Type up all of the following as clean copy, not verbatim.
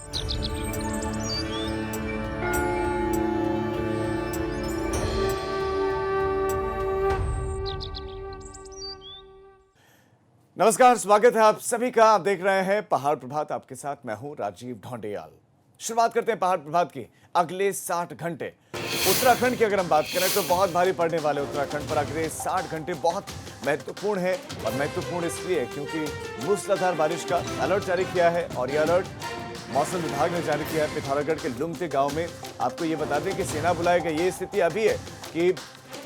नमस्कार, स्वागत है आप सभी का। आप देख रहे हैं पहाड़ प्रभात। आपके साथ मैं हूं राजीव ढोंडेयाल। शुरुआत करते हैं पहाड़ प्रभात की। अगले 60 घंटे उत्तराखंड की अगर हम बात करें तो बहुत भारी पड़ने वाले उत्तराखंड पर अगले 60 घंटे बहुत महत्वपूर्ण है। और महत्वपूर्ण इसलिए क्योंकि मूसलाधार बारिश का अलर्ट जारी किया है। और यह अलर्ट मौसम विभाग ने जारी किया है। पिथौरागढ़ के लुमती गाँव में आपको ये बता दें कि सेना बुलाएगा। ये स्थिति अभी है कि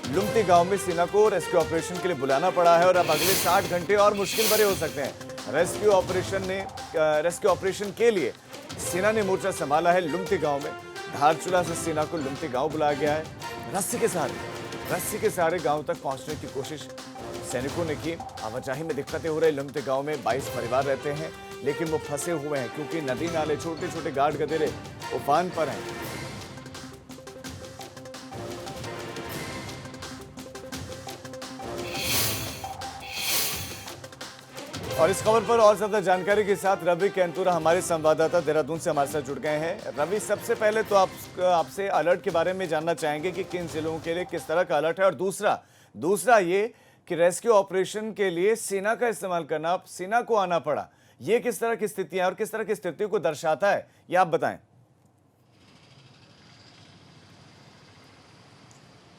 लुमती गांव में सेना को रेस्क्यू ऑपरेशन के लिए बुलाना पड़ा है और अब अगले 60 घंटे और मुश्किल भरे हो सकते हैं। रेस्क्यू ऑपरेशन के लिए सेना ने मोर्चा संभाला है। लुमती गांव में धारचूला से सेना को लुमती गांव बुलाया गया है। रस्सी के सहारे गांव तक पहुंचने की कोशिश सैनिकों ने की। आवाजाही में दिक्कतें हो रही। लुमती गांव में 22 परिवार रहते हैं, लेकिन वो फंसे हुए हैं क्योंकि नदी नाले छोटे छोटे गाड़ गदेरे उफान पर हैं। और इस खबर पर और ज्यादा जानकारी के साथ रवि कैंतुरा हमारे संवाददाता देहरादून से हमारे साथ जुड़ गए हैं। रवि, सबसे पहले तो आपसे अलर्ट के बारे में जानना चाहेंगे कि किन जिलों के लिए किस तरह का अलर्ट है, और दूसरा ये कि रेस्क्यू ऑपरेशन के लिए सेना का इस्तेमाल करना, सेना को आना पड़ा, ये किस तरह की स्थितियां और किस तरह की स्थितियों को दर्शाता है, ये आप बताएं।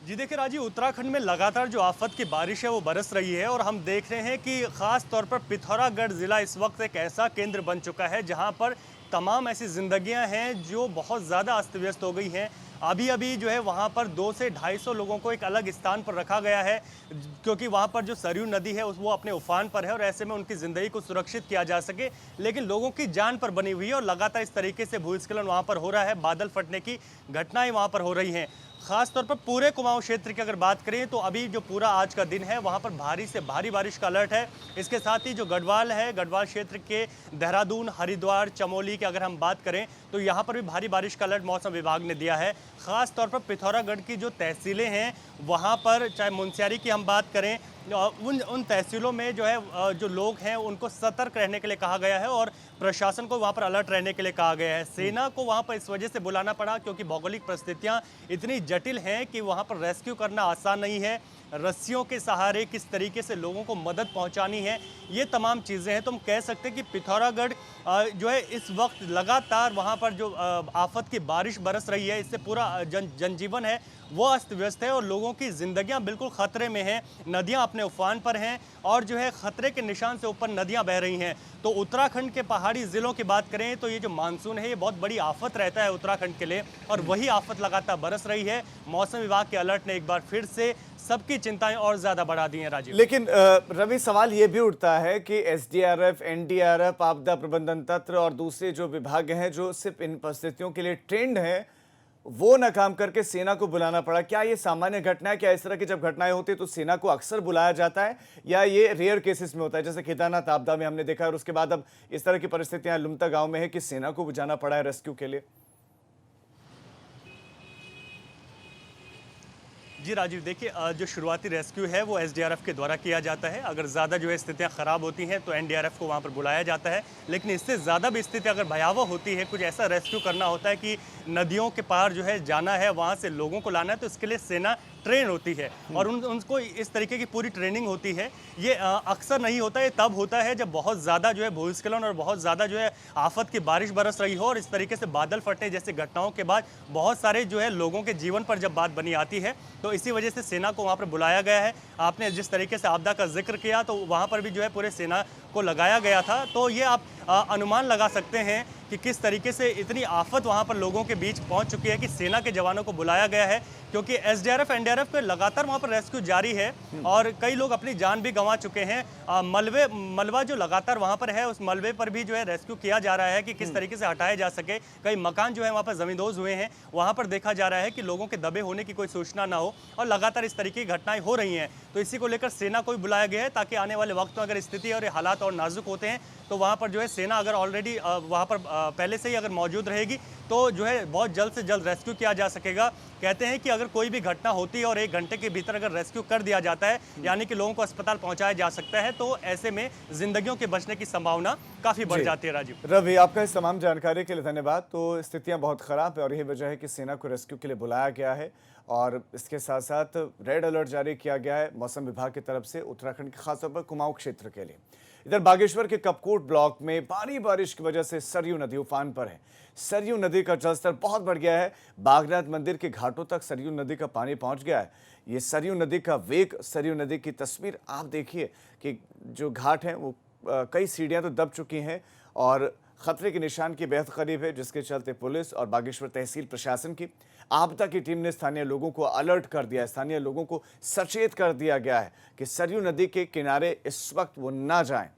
जी देखिए राजीव, उत्तराखंड में लगातार जो आफत की बारिश है वो बरस रही है और हम देख रहे हैं कि खास तौर पर पिथौरागढ़ ज़िला इस वक्त एक ऐसा केंद्र बन चुका है जहां पर तमाम ऐसी जिंदगियां हैं जो बहुत ज़्यादा अस्त व्यस्त हो गई हैं। अभी जो है वहाँ पर 200 से 250 लोगों को एक अलग स्थान पर रखा गया है क्योंकि वहाँ पर जो सरयू नदी है वो अपने उफान पर है और ऐसे में उनकी ज़िंदगी को सुरक्षित किया जा सके। लेकिन लोगों की जान पर बनी हुई है और लगातार इस तरीके से भूस्खलन वहाँ पर हो रहा है। बादल फटने की घटनाएं वहाँ पर हो रही हैं। खास तौर पर पूरे कुमाऊं क्षेत्र की अगर बात करें तो अभी जो पूरा आज का दिन है वहां पर भारी से भारी बारिश का अलर्ट है। इसके साथ ही जो गढ़वाल है, गढ़वाल क्षेत्र के देहरादून, हरिद्वार, चमोली की अगर हम बात करें तो यहां पर भी भारी बारिश का अलर्ट मौसम विभाग ने दिया है। खास तौर पर पिथौरागढ़ की जो तहसीलें हैं वहां पर, चाहे मुनस्यारी की हम बात करें, उन तहसीलों में जो है जो लोग हैं उनको सतर्क रहने के लिए कहा गया है और प्रशासन को वहाँ पर अलर्ट रहने के लिए कहा गया है। सेना को वहाँ पर इस वजह से बुलाना पड़ा क्योंकि भौगोलिक परिस्थितियाँ इतनी जटिल हैं कि वहाँ पर रेस्क्यू करना आसान नहीं है। रस्सियों के सहारे किस तरीके से लोगों को मदद पहुंचानी है, ये तमाम चीज़ें हैं। तो हम कह सकते हैं कि पिथौरागढ़ जो है इस वक्त लगातार वहाँ पर जो आफत की बारिश बरस रही है, इससे पूरा जनजीवन है वो अस्त व्यस्त है और लोगों की ज़िंदगियां बिल्कुल ख़तरे में हैं। नदियां अपने उफान पर हैं और जो है ख़तरे के निशान से ऊपर नदियां बह रही हैं। तो उत्तराखंड के पहाड़ी ज़िलों की बात करें तो ये जो मानसून है ये बहुत बड़ी आफत रहता है उत्तराखंड के लिए और वही आफत लगातार बरस रही है। मौसम विभाग के अलर्ट ने एक बार फिर से सबकी चिंताएं और ज़्यादा बढ़ा दी हैं राजीव। लेकिन रवि, सवाल ये भी उठता है कि एसडीआरएफ, एनडीआरएफ, आपदा प्रबंधन तंत्र और दूसरे जो विभाग हैं जो सिर्फ इन परिस्थितियों के लिए ट्रेंड हैं, वो नाकाम करके सेना को बुलाना पड़ा। क्या ये सामान्य घटना है? क्या इस तरह की जब घटनाएं होती है तो सेना को अक्सर बुलाया जाता है या ये रेयर केसेस में होता है, जैसे केदारनाथ आपदा में हमने देखा और उसके बाद अब इस तरह की परिस्थितियां लुमता गांव में है कि सेना को बुलाना पड़ा है रेस्क्यू के लिए? जी राजीव, देखिए जो शुरुआती रेस्क्यू है वो एसडीआरएफ के द्वारा किया जाता है। अगर ज़्यादा जो है स्थितियाँ ख़राब होती हैं तो एनडीआरएफ को वहाँ पर बुलाया जाता है। लेकिन इससे ज़्यादा भी स्थिति अगर भयावह होती है, कुछ ऐसा रेस्क्यू करना होता है कि नदियों के पार जो है जाना है, वहाँ से लोगों को लाना है, तो इसके लिए सेना ट्रेन होती है और उनको इस तरीके की पूरी ट्रेनिंग होती है। ये अक्सर नहीं होता, ये तब होता है जब बहुत ज़्यादा जो है भूस्खलन और बहुत ज़्यादा जो है आफत की बारिश बरस रही हो और इस तरीके से बादल फटने जैसी घटनाओं के बाद बहुत सारे जो है लोगों के जीवन पर जब बात बनी आती है तो इसी वजह से सेना को वहाँ पर बुलाया गया है। आपने जिस तरीके से आपदा का जिक्र किया तो वहाँ पर भी जो है पूरे सेना को लगाया गया था। तो ये आप अनुमान लगा सकते हैं कि किस तरीके से इतनी आफत वहाँ पर लोगों के बीच पहुँच चुकी है कि सेना के जवानों को बुलाया गया है, क्योंकि एसडीआरएफ, एनडीआरएफ पे लगातार वहाँ पर रेस्क्यू जारी है और कई लोग अपनी जान भी गंवा चुके हैं। मलबा जो लगातार वहाँ पर है, उस मलबे पर भी जो है रेस्क्यू किया जा रहा है कि किस तरीके से हटाया जा सके। कई मकान जो है वहाँ पर जमींदोज हुए हैं, वहाँ पर देखा जा रहा है कि लोगों के दबे होने की कोई सूचना ना हो और लगातार इस तरीके की घटनाएं हो रही हैं। तो इसी को लेकर सेना को भी बुलाया गया है ताकि आने वाले वक्त में अगर स्थिति और हालात और नाजुक होते हैं, तो वहाँ पर जो है सेना अगर ऑलरेडी वहाँ पर पहले से ही अगर मौजूद रहेगी तो जो है बहुत जल्द से जल्द रेस्क्यू किया जा सकेगा। कहते हैं कि अगर कोई भी घटना होती है और 1 घंटे के भीतर अगर रेस्क्यू कर दिया जाता है, यानी कि लोगों को अस्पताल पहुंचाया जा सकता है, तो ऐसे में जिंदगियों के बचने की संभावना काफी बढ़ जाती है। राजीव, रवि, आपका इस तमाम जानकारी के लिए धन्यवाद। तो स्थितियां बहुत खराब है और यही वजह है कि सेना को रेस्क्यू के लिए बुलाया गया है और इसके साथ साथ रेड अलर्ट जारी किया गया है मौसम विभाग की तरफ से उत्तराखंड के खासतौर पर कुमाऊं क्षेत्र के लिए। इधर बागेश्वर के कपकोट ब्लॉक में भारी बारिश की वजह से सरयू नदी उफान पर है। सरयू नदी का जलस्तर बहुत बढ़ गया है। बागनाथ मंदिर के घाटों तक सरयू नदी का पानी पहुंच गया है। ये सरयू नदी का वेग, सरयू नदी की तस्वीर आप देखिए कि जो घाट हैं वो कई सीढ़ियां तो दब चुकी हैं और खतरे के निशान के बेहद करीब है, जिसके चलते पुलिस और बागेश्वर तहसील प्रशासन की आपदा की टीम ने स्थानीय लोगों को अलर्ट कर दिया है। स्थानीय लोगों को सचेत कर दिया गया है कि सरयू नदी के किनारे इस वक्त वो ना जाएं।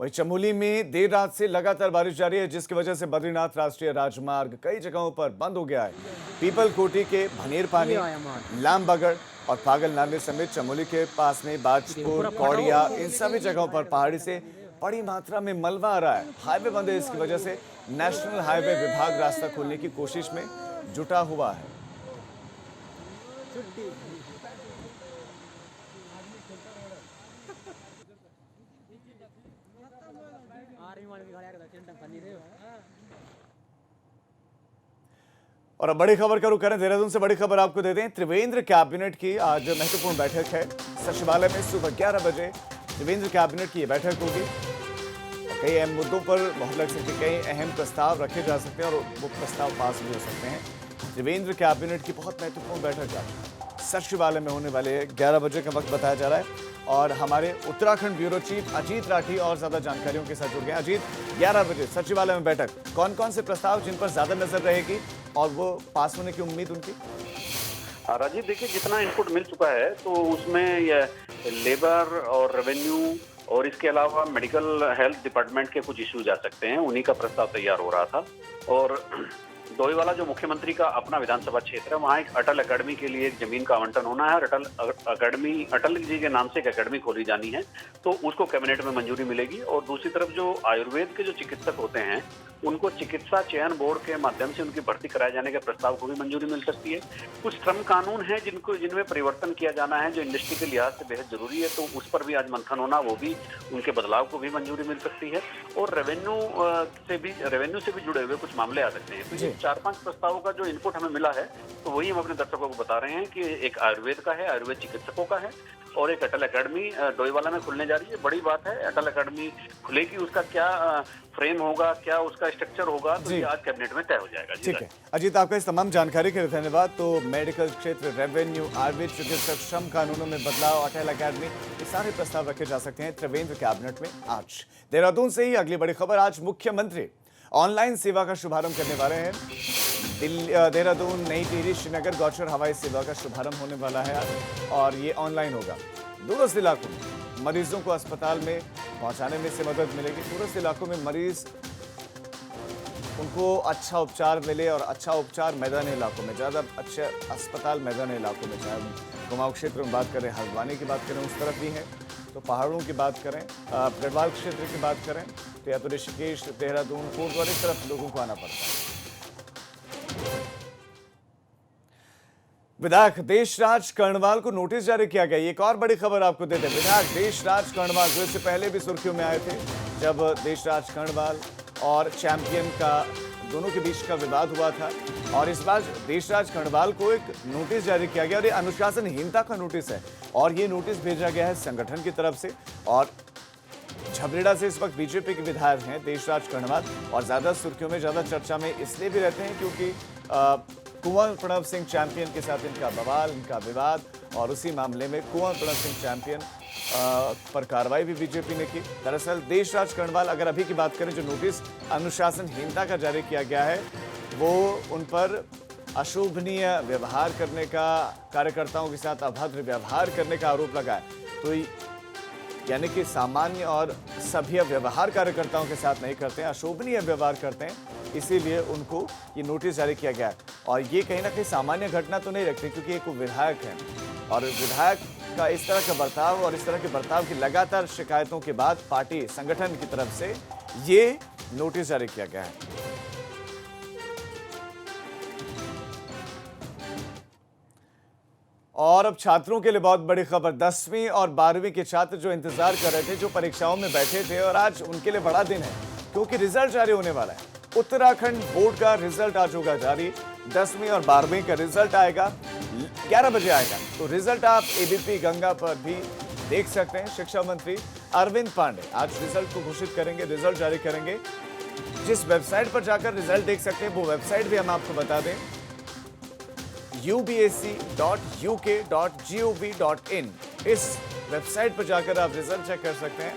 वहीं चमोली में देर रात से लगातार बारिश जारी है, जिसकी वजह से बद्रीनाथ राष्ट्रीय राजमार्ग कई जगहों पर बंद हो गया है। पीपल कोटी के भनेर पानी, लामबगड़ और पागल नाले समेत चमोली के पास में बाजपुर, कौड़िया, इन सभी जगहों पर पहाड़ी से बड़ी मात्रा में मलबा आ रहा है। हाईवे बंद है, इसकी वजह से नेशनल हाईवे विभाग रास्ता खोलने की कोशिश में जुटा हुआ है। और अब बड़ी खबर का रुख करें, देहरादून से बड़ी खबर आपको देते हैं। त्रिवेंद्र कैबिनेट की आज महत्वपूर्ण बैठक है सचिवालय में। सुबह 11 बजे त्रिवेंद्र कैबिनेट की बैठक होगी। कई अहम मुद्दों पर मोहर लग सकती है, कई अहम प्रस्ताव रखे जा सकते हैं और वो प्रस्ताव पास भी हो सकते हैं। त्रिवेंद्र कैबिनेट की बहुत महत्वपूर्ण बैठक आज सचिवालय में होने वाले 11 बजे का वक्त बताया जा रहा है और हमारे उत्तराखंड ब्यूरो चीफ अजीत राठी और ज्यादा जानकारियों के साथ जुड़ गए। अजीत, 11 बजे सचिवालय में बैठक, कौन कौन से प्रस्ताव जिन पर ज्यादा नजर रहेगी और वो पास होने की उम्मीद उनकी? राजीव, देखिए जितना इनपुट मिल चुका है तो उसमें लेबर और रेवेन्यू और इसके अलावा मेडिकल हेल्थ डिपार्टमेंट के कुछ इश्यूज आ सकते हैं, उन्हीं का प्रस्ताव तैयार हो रहा था। और डोईवाला जो मुख्यमंत्री का अपना विधानसभा क्षेत्र है, वहाँ एक अटल अकेडमी के लिए एक जमीन का आवंटन होना है और अटल जी के नाम से एक अकेडमी खोली जानी है, तो उसको कैबिनेट में मंजूरी मिलेगी। और दूसरी तरफ जो आयुर्वेद के जो चिकित्सक होते हैं उनको चिकित्सा चयन बोर्ड के माध्यम से उनकी भर्ती कराए जाने के प्रस्ताव को भी मंजूरी मिल सकती है। कुछ श्रम कानून है जिनमें परिवर्तन किया जाना है, जो इंडस्ट्री के लिहाज से बेहद जरूरी है, तो उस पर भी आज मंथन होना, वो भी उनके बदलाव को भी मंजूरी मिल सकती है। और रेवेन्यू से भी जुड़े हुए कुछ मामले आ सकते हैं। तो ये 4-5 प्रस्तावों का जो इनपुट हमें मिला है, तो वही हम अपने दर्शकों को बता रहे हैं कि एक आयुर्वेद का है, आयुर्वेद चिकित्सकों का है, और एक अटल अकेडमी डोईवाला में खुलने जा रही है। बड़ी बात है, अटल अकेडमी खुलेगी, उसका क्या फ्रेम होगा, क्या उसका स्ट्रक्चर होगा, तो ये आज कैबिनेट में तय हो जाएगा। ठीक है अजीत, आपका इस तमाम जानकारी के लिए धन्यवाद। तो मेडिकल क्षेत्र, रेवेन्यू, आयुर्वेद चिकित्सक, श्रम कानूनों में बदलाव, अटल अकेडमी, ये सारे प्रस्ताव रखे जा सकते हैं त्रिवेंद्र कैबिनेट में आज। देहरादून से ही अगली बड़ी खबर, आज मुख्यमंत्री ऑनलाइन सेवा का शुभारंभ करने वाले हैं। देहरादून, नई टिहरी, श्रीनगर गौचर हवाई सेवा का शुभारंभ होने वाला है आज और ये ऑनलाइन होगा। दूरस्थ इलाकों में मरीजों को अस्पताल में पहुंचाने में से मदद मिलेगी। दूरस्थ इलाकों में मरीज उनको अच्छा उपचार मिले और अच्छा उपचार मैदानी इलाकों में, ज़्यादा अच्छे अस्पताल मैदानी इलाकों में, चाहे कुमाऊं क्षेत्र में बात करें, हल्द्वानी की बात करें, उस तरफ भी है, तो पहाड़ों की बात करें, गढ़वाल क्षेत्र की बात करें, तो या तो ऋषिकेश, देहरादून, कोटद्वार, इस तरफ लोगों को आना पड़ता है। विधायक देशराज कर्णवाल को नोटिस जारी किया गया। एक और बड़ी खबर आपको देते हैं। विधायक देशराज कर्णवाल जो इससे पहले भी सुर्खियों में आए थे, जब देशराज कर्णवाल और चैंपियन का दोनों के बीच का विवाद हुआ था, और इस बार देशराज कर्णवाल को एक नोटिस जारी किया गया और ये अनुशासनहीनता का नोटिस है और ये नोटिस भेजा गया है संगठन की तरफ से। और झबरेड़ा से इस वक्त बीजेपी के विधायक हैं देशराज कर्णवाल और ज्यादा सुर्खियों में, ज्यादा चर्चा में इसलिए भी रहते हैं क्योंकि कुंवर प्रणव सिंह चैंपियन के साथ इनका बवाल, इनका विवाद, और उसी मामले में कुंवर प्रणव सिंह चैंपियन पर कार्रवाई भी बीजेपी ने की। दरअसल देशराज कर्णवाल, अगर अभी की बात करें, जो नोटिस अनुशासनहीनता का जारी किया गया है, वो उन पर अशोभनीय व्यवहार करने का, कार्यकर्ताओं के साथ अभद्र व्यवहार करने का आरोप लगा है। तो यानी कि सामान्य और सभ्य व्यवहार कार्यकर्ताओं के साथ नहीं करते हैं, अशोभनीय व्यवहार करते हैं, इसीलिए उनको ये नोटिस जारी किया गया है। और ये कहीं ना कहीं सामान्य घटना तो नहीं रखती, क्योंकि एक विधायक हैं और विधायक का इस तरह का बर्ताव और इस तरह के बर्ताव की लगातार शिकायतों के बाद पार्टी संगठन की तरफ से ये नोटिस जारी किया गया है। और अब छात्रों के लिए बहुत बड़ी खबर। 10वीं और 12वीं के छात्र जो इंतजार कर रहे थे, जो परीक्षाओं में बैठे थे, और आज उनके लिए बड़ा दिन है क्योंकि रिजल्ट जारी होने वाला है। उत्तराखंड बोर्ड का रिजल्ट आज होगा जारी। 10वीं और 12वीं का रिजल्ट आएगा 11 बजे आएगा। तो रिजल्ट आप एबीपी गंगा पर भी देख सकते हैं। शिक्षा मंत्री अरविंद पांडे आज रिजल्ट को घोषित करेंगे, रिजल्ट जारी करेंगे। जिस वेबसाइट पर जाकर रिजल्ट देख सकते हैं वो वेबसाइट भी हम आपको बता दें, ubsc.uk.gov.in। इस वेबसाइट पर जाकर आप रिजल्ट चेक कर सकते हैं।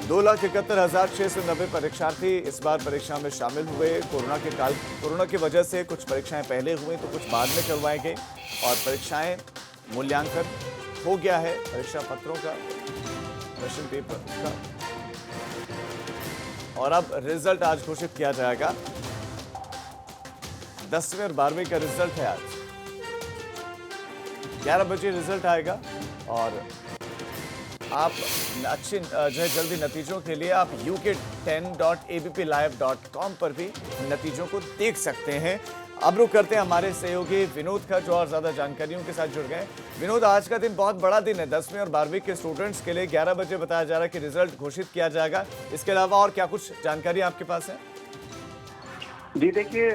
2,71,690 परीक्षार्थी इस बार परीक्षा में शामिल हुए। कोरोना की वजह से कुछ परीक्षाएं पहले हुई तो कुछ बाद में करवाई गई और परीक्षाएं मूल्यांकन हो गया है परीक्षा पत्रों का, क्वेश्चन पेपर का, और अब रिजल्ट आज घोषित किया जाएगा। 10वीं और 12वीं का रिजल्ट है आज 11 बजे रिजल्ट आएगा। और आप अच्छे जो है जल्दी नतीजों के लिए आप uk10.abplive.com पर भी नतीजों को देख सकते हैं। अब रुक करते हैं हमारे सहयोगी विनोद का, जो और ज्यादा जानकारियों के साथ जुड़ गए। विनोद, आज का दिन बहुत बड़ा दिन है 10वीं और 12वीं के स्टूडेंट्स के लिए। 11 बजे बताया जा रहा है कि रिजल्ट घोषित किया जाएगा। इसके अलावा और क्या कुछ जानकारी आपके पास है? जी देखिए,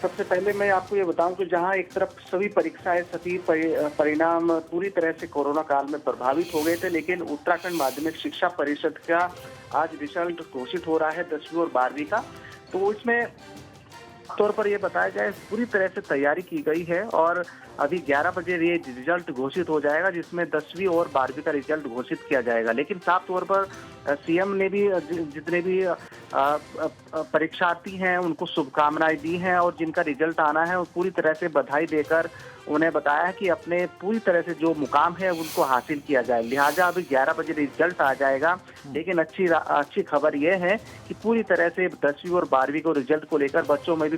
सबसे पहले मैं आपको ये बताऊं कि जहां एक तरफ सभी परीक्षाएं, सभी परिणाम पूरी तरह से कोरोना काल में प्रभावित हो गए थे, लेकिन उत्तराखंड माध्यमिक शिक्षा परिषद का आज रिजल्ट घोषित हो रहा है 10वीं और 12वीं का। तो इसमें तौर पर यह बताया जाए पूरी तरह से तैयारी की गई है और अभी 11 बजे ये रिजल्ट घोषित हो जाएगा, जिसमें 10वीं और 12वीं का रिजल्ट घोषित किया जाएगा। लेकिन साफ तौर पर सीएम ने भी जितने भी परीक्षार्थी हैं उनको शुभकामनाएं दी हैं और जिनका रिजल्ट आना है वो पूरी तरह से बधाई देकर उन्हें बताया है कि अपने पूरी तरह से जो मुकाम है उनको हासिल किया जाए। लिहाजा अभी 11 बजे रिजल्ट आ जाएगा। लेकिन अच्छी खबर यह है कि पूरी तरह से 10वीं और 12वीं को रिजल्ट को लेकर बच्चों में भी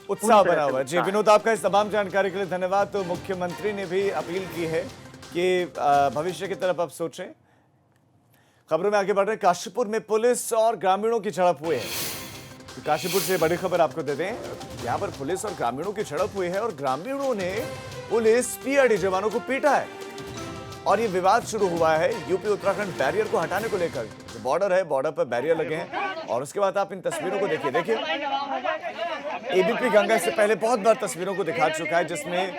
उत्साह बना हुआ है। जी विनोद, आपका इस तमाम जानकारी के लिए धन्यवाद। तो मुख्यमंत्री ने भी अपील की है कि भविष्य की तरफ आप सोचें। खबरों में आगे बढ़ रहे हैं। काशीपुर में पुलिस और ग्रामीणों की झड़प हुई है। तो काशीपुर से बड़ी खबर आपको दे दें, यहाँ पर पुलिस और ग्रामीणों की झड़प हुई है और ग्रामीणों ने पुलिस पीआरडी जवानों को पीटा है और ये विवाद शुरू हुआ है यूपी उत्तराखंड बैरियर को हटाने को लेकर। जो बॉर्डर है, बॉर्डर पर बैरियर लगे हैं और उसके बाद आप इन तस्वीरों को देखिए। एबीपी गंगा से पहले बहुत बार तस्वीरों को दिखा चुका है जिसमें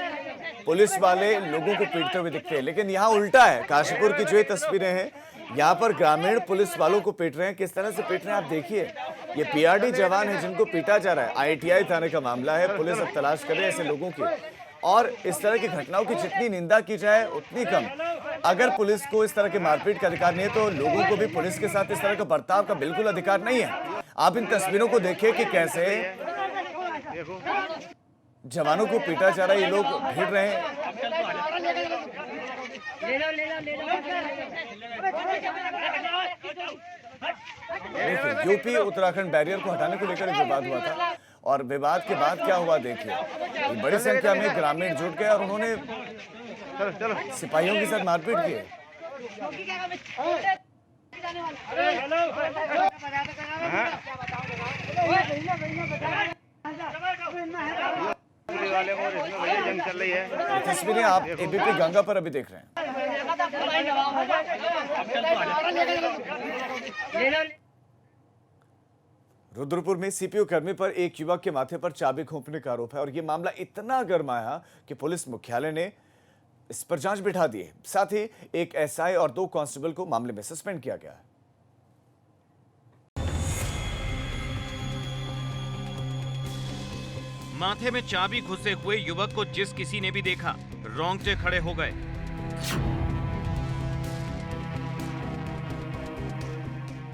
पुलिस वाले लोगों को पीटते हुए दिखते हैं, लेकिन यहाँ उल्टा है। काशीपुर की जो ये तस्वीरें हैं, यहाँ पर ग्रामीण पुलिस वालों को पीट रहे हैं। किस तरह से पीट रहे हैं आप देखिए। ये पीआरडी जवान है जिनको पीटा जा रहा है। आईटीआई थाने का मामला है। पुलिस अब तलाश कर रही है ऐसे लोगों की, और इस तरह की घटनाओं की जितनी निंदा की जाए उतनी कम। अगर पुलिस को इस तरह के मारपीट का अधिकार नहीं है तो लोगों को भी पुलिस के साथ इस तरह का बर्ताव का बिल्कुल अधिकार नहीं है। आप इन तस्वीरों को देखिए कि कैसे जवानों को पीटा जा रहा है। ये लोग भिड़ रहे हैं। देखिए, यूपी उत्तराखंड बैरियर को हटाने को लेकर विवाद हुआ था और विवाद के बाद क्या हुआ देखिए। बड़ी संख्या में ग्रामीण जुट गए और उन्होंने सिपाहियों के साथ मारपीट की। तस्वीरें आप एबीपी गंगा पर अभी देख रहे हैं। रुद्रपुर में सीपीयू कर्मी पर एक युवक के माथे पर चाबी घोंपने का आरोप है और यह मामला इतना गरमाया कि पुलिस मुख्यालय ने इस पर जांच बिठा दी है। साथ ही एक एसआई और 2 कांस्टेबल को मामले में सस्पेंड किया गया है। माथे में चाबी घुसे हुए युवक को जिस किसी ने भी देखा रोंगटे खड़े हो गए।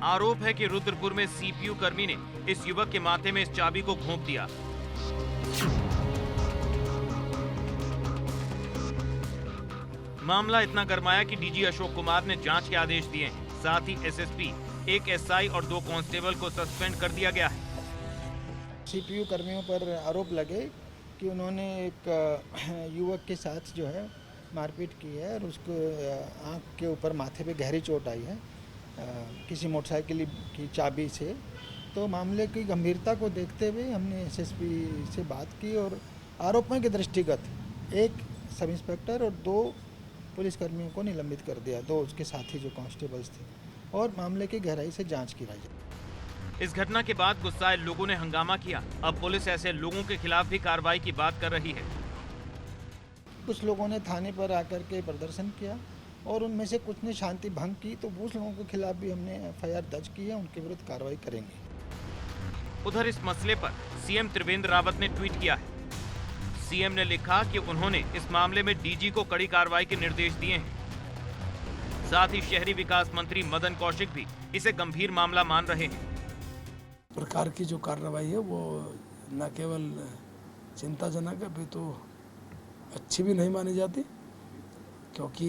आरोप है कि रुद्रपुर में सीपीयू कर्मी ने इस युवक के माथे में इस चाबी को घोंप दिया। मामला इतना गरमाया कि डीजी अशोक कुमार ने जांच के आदेश दिए। साथ ही एसएसपी, एक एसआई और 2 कांस्टेबल को सस्पेंड कर दिया गया है। सीपीयू कर्मियों पर आरोप लगे कि उन्होंने एक युवक के साथ जो है मारपीट की है और उसको आँख के ऊपर माथे पे गहरी चोट आई है किसी मोटरसाइकिल की चाबी से। तो मामले की गंभीरता को देखते हुए हमने एसएसपी से बात की और आरोपों के दृष्टिगत एक सब इंस्पेक्टर और 2 पुलिसकर्मियों को निलंबित कर दिया, 2 उसके साथी जो कांस्टेबल्स थे, और मामले की गहराई से जांच की जाए। इस घटना के बाद गुस्साए लोगों ने हंगामा किया। अब पुलिस ऐसे लोगों के खिलाफ भी कार्रवाई की बात कर रही है। कुछ लोगों ने थाने पर आकर के प्रदर्शन किया और उनमें से कुछ ने शांति भंग की, तो उस लोगों के खिलाफ भी हमने एफआईआर दर्ज की है, उनके विरुद्ध कार्रवाई करेंगे। उधर इस मसले पर सीएम त्रिवेंद्र रावत ने ट्वीट किया है। सीएम ने लिखा कि उन्होंने इस मामले में डीजी को कड़ी कार्रवाई के निर्देश दिए हैं। साथ ही शहरी विकास मंत्री मदन कौशिक भी इसे गंभीर मामला मान रहे हैं। प्रकार की जो कार्रवाई है वो न केवल चिंताजनक है, अभी तो अच्छी भी नहीं मानी जाती, क्योंकि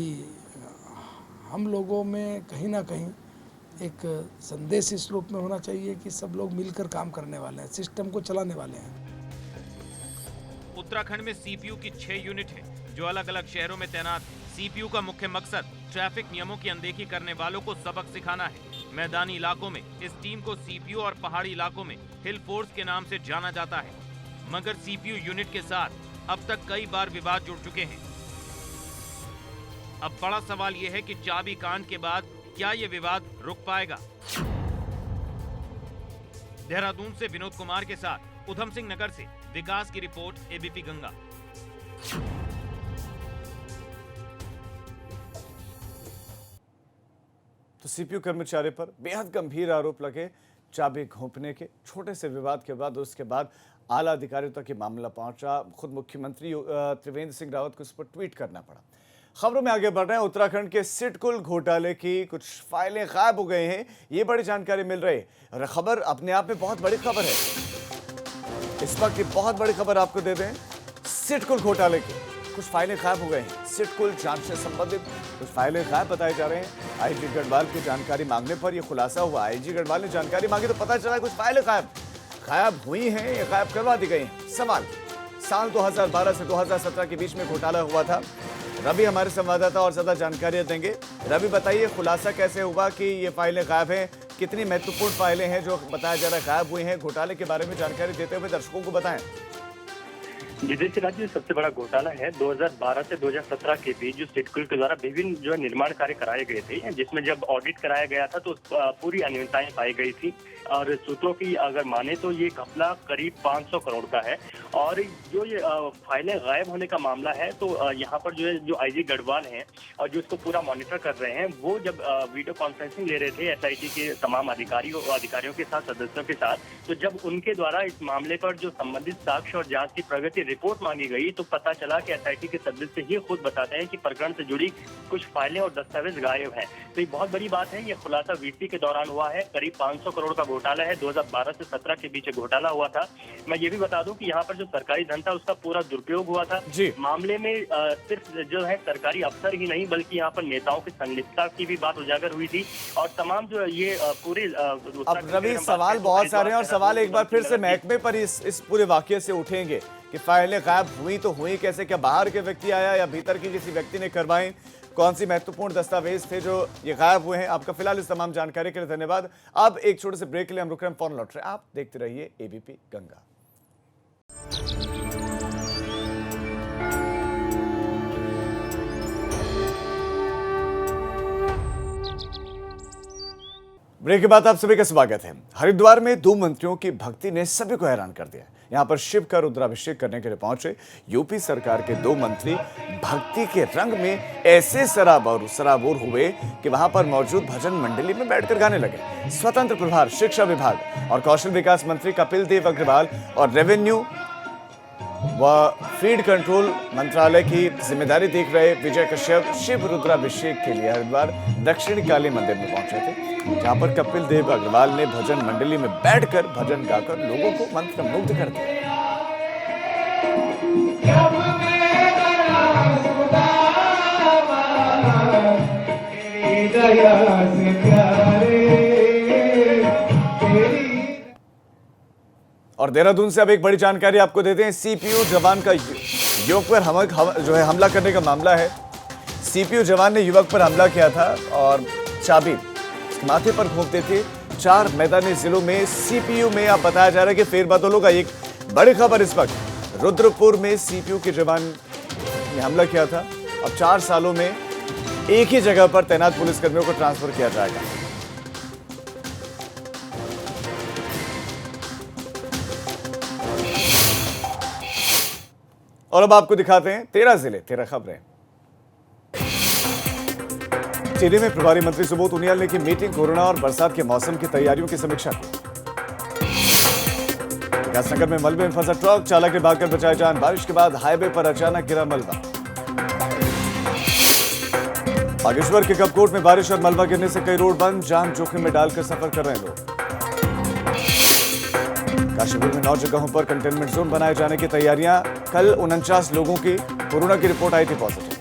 हम लोगों में कहीं ना कहीं एक संदेश इस रूप में होना चाहिए कि सब लोग मिलकर काम करने वाले हैं, सिस्टम को चलाने वाले हैं। उत्तराखंड में सीपीयू की 6 यूनिट है जो अलग अलग शहरों में तैनात है। सीपीयू का मुख्य मकसद ट्रैफिक नियमों की अनदेखी करने वालों को सबक सिखाना है। मैदानी इलाकों में इस टीम को सीपीयू और पहाड़ी इलाकों में हिल फोर्स के नाम से जाना जाता है। मगर सीपीयू यूनिट के साथ अब तक कई बार विवाद जुड़ चुके हैं। अब बड़ा सवाल यह है कि चाबी कांड के बाद क्या ये विवाद रुक पाएगा। देहरादून से विनोद कुमार के साथ उधम सिंह नगर से विकास की रिपोर्ट, एबीपी गंगा। तो सीपीयू कर्मचारी पर बेहद गंभीर आरोप लगे चाबी घोंपने के। छोटे से विवाद के बाद उसके बाद आला अधिकारियों तक ये मामला पहुंचा। खुद मुख्यमंत्री त्रिवेंद्र सिंह रावत को इस पर ट्वीट करना पड़ा। खबरों में आगे बढ़ रहे हैं। उत्तराखंड के सिडकुल घोटाले की कुछ फाइलें गायब हो गई हैं, ये बड़ी जानकारी मिल रही है। खबर अपने आप में बहुत बड़ी खबर है। इस वक्त की बहुत बड़ी खबर आपको दे दें, सिडकुल घोटाले की कुछ फाइलें गायब हो गई हैं। सिडकुल जांच से संबंधित कुछ फाइलें गायब बताए जा रहे हैं। आईजी गढ़वाल की जानकारी मांगने पर यह खुलासा हुआ। आईजी गढ़वाल ने जानकारी मांगी तो पता चला कुछ फाइलें गायब हुई हैं या गायब करवा दी गई हैं। सवाल, साल 2012 से 2017 के बीच में घोटाला हुआ था। रवि हमारे संवाददाता और ज्यादा जानकारी देंगे। रवि, बताइए खुलासा कैसे हुआ कि ये फाइलें गायब हैं, कितनी महत्वपूर्ण फाइलें हैं जो बताया जा रहा है गायब हुई हैं। घोटाले के बारे में जानकारी देते हुए दर्शकों को बताएं। जिससे राज्य में सबसे बड़ा घोटाला है 2012 से 2017 के बीच जो सिडकुल के द्वारा विभिन्न जो है निर्माण कार्य कराए गए थे, जिसमें जब ऑडिट कराया गया था तो पूरी अनियमितताएं पाई गई थी। और सूत्रों की अगर माने तो ये घपला करीब 500 करोड़ का है। और जो ये फाइलें गायब होने का मामला है तो यहाँ पर जो है जो आईजी गढ़वाल हैं और जो इसको पूरा मॉनिटर कर रहे हैं, वो जब वीडियो कॉन्फ्रेंसिंग ले रहे थे एसआईटी के तमाम अधिकारियों के साथ, सदस्यों के साथ, तो जब उनके द्वारा इस मामले पर जो संबंधित साक्ष्य और जांच की प्रगति रिपोर्ट मांगी गई तो पता चला कि एसआईटी के सदस्य ही खुद बताते हैं कि प्रकरण से जुड़ी कुछ फाइलें और दस्तावेज गायब हैं। तो ये बहुत बड़ी बात है। ये खुलासा वीसी के दौरान हुआ है। करीब 500 करोड़ का घोटाला है। 2012 से 17 के बीच घोटाला हुआ था। मैं ये भी बता दूं कि यहाँ पर जो सरकारी धन था उसका पूरा दुरुपयोग हुआ था। मामले में सिर्फ जो है सरकारी अफसर ही नहीं बल्कि यहाँ पर नेताओं की संलिप्तता की भी बात उजागर हुई थी। और तमाम जो ये पूरे अब रवि, सवाल बहुत सारे हैं और सवाल एक बार फिर से महकमे पर इस पूरे वाकये से उठेंगे कि फाइलें गायब हुई तो हुई कैसे, क्या बाहर के व्यक्ति आया या भीतर की किसी व्यक्ति ने करवाई, कौन सी महत्वपूर्ण दस्तावेज थे जो ये गायब हुए हैं। आपका फिलहाल इस तमाम जानकारी के लिए धन्यवाद। अब एक छोटे से ब्रेक के लिए हम रुक रहे हैं, फौरन लौट रहे हैं। आप देखते रहिए एबीपी गंगा। ब्रेक के बाद आप सभी का स्वागत है। हरिद्वार में 2 मंत्रियों की भक्ति ने सभी को हैरान कर दिया। यहां पर शिव का रुद्राभिषेक करने के लिए पहुंचे यूपी सरकार के 2 मंत्री भक्ति के रंग में ऐसे सराबोर हुए कि वहां पर मौजूद भजन मंडली में बैठकर गाने लगे। स्वतंत्र प्रभार शिक्षा विभाग और कौशल विकास मंत्री कपिल देव अग्रवाल और रेवेन्यू व फीड कंट्रोल मंत्रालय की जिम्मेदारी देख रहे विजय कश्यप शिव रुद्राभिषेक के लिए हरिद्वार दक्षिण काली मंदिर में पहुंचे थे, जहां पर कपिल देव अग्रवाल ने भजन मंडली में बैठकर भजन गाकर लोगों को मंत्रमुग्ध कर दिया। और देहरादून से अब एक बड़ी जानकारी आपको देते हैं। सीपीयू जवान का युवक पर हमला करने का मामला है। सीपीयू जवान ने युवक पर हमला किया था और चाबी उसके माथे पर घोंपते थे। 4 मैदानी जिलों में सीपीयू में अब बताया जा रहा है कि फेरबदलों का एक बड़ी खबर इस वक्त। रुद्रपुर में सीपीयू के जवान ने हमला किया था। अब 4 सालों में एक ही जगह पर तैनात पुलिसकर्मियों को ट्रांसफर किया जाएगा। और अब आपको दिखाते हैं 13 जिले 13 खबरें। टिहरी में प्रभारी मंत्री सुबोध उनियाल ने की मीटिंग, कोरोना और बरसात के मौसम की तैयारियों की समीक्षा की। विकासनगर में मलबे में फंसा ट्रक, चालक ने भागकर बचाई जान। बारिश के बाद हाईवे पर अचानक गिरा मलबा। बागेश्वर के कपकोट में बारिश और मलबा गिरने से कई रोड बंद, जान जोखिम में डालकर सफर कर रहे हैं लोग। काशीपुर में 9 जगहों पर कंटेनमेंट जोन बनाए जाने की तैयारियां। कल 49 लोगों की कोरोना की रिपोर्ट आई थी पॉजिटिव।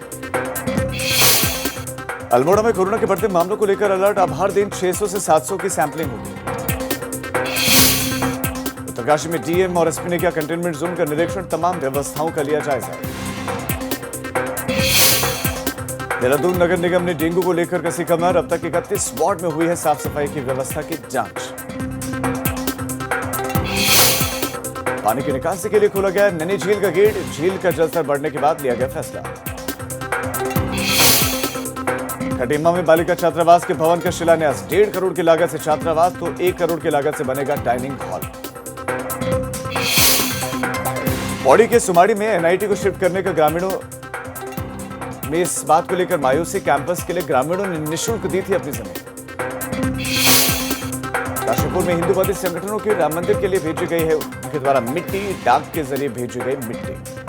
अल्मोड़ा में कोरोना के बढ़ते मामलों को लेकर अलर्ट, अब हर दिन 600 से 700 की सैंपलिंग होगी। उत्तरकाशी में डीएम और एसपी ने किया कंटेनमेंट जोन का निरीक्षण, तमाम व्यवस्थाओं का लिया जायजा। देहरादून नगर निगम ने डेंगू को लेकर कसी कमर, अब तक 31 वार्ड में हुई है साफ सफाई की व्यवस्था की जांच। पानी की निकासी के लिए खोला गया नैनी झील का गेट, झील का जलस्तर बढ़ने के बाद लिया गया फैसला। खटीमा में बालिका छात्रावास के भवन का शिलान्यास, 1.5 करोड़ की लागत से छात्रावास तो 1 करोड़ की लागत से बनेगा डाइनिंग हॉल। पौड़ी के सुमाड़ी में एनआईटी को शिफ्ट करने का ग्रामीणों में इस बात को लेकर मायूसी, कैंपस के लिए ग्रामीणों ने निःशुल्क दी थी अपनी जमीन। काशीपुर में हिंदूवादी संगठनों के राम मंदिर के लिए भेजी गई है उनके द्वारा मिट्टी, डाक के जरिए भेजी गई मिट्टी।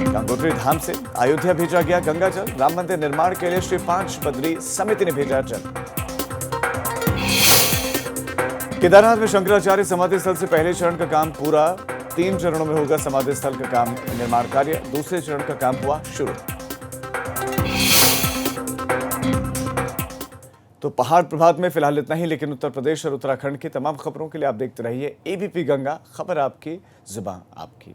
गंगोत्री धाम से अयोध्या भेजा गया गंगा जल, राम मंदिर निर्माण के लिए श्री 5 बद्री समिति ने भेजा जल। केदारनाथ में शंकराचार्य समाधि स्थल से पहले चरण का काम पूरा, 3 चरणों में होगा समाधि स्थल का काम निर्माण कार्य, दूसरे चरण का काम हुआ शुरू। तो पहाड़ प्रभात में फिलहाल इतना ही, लेकिन उत्तर प्रदेश और उत्तराखंड की तमाम खबरों के लिए आप देखते रहिए एबीपी गंगा, खबर आपकी, जुबान आपकी।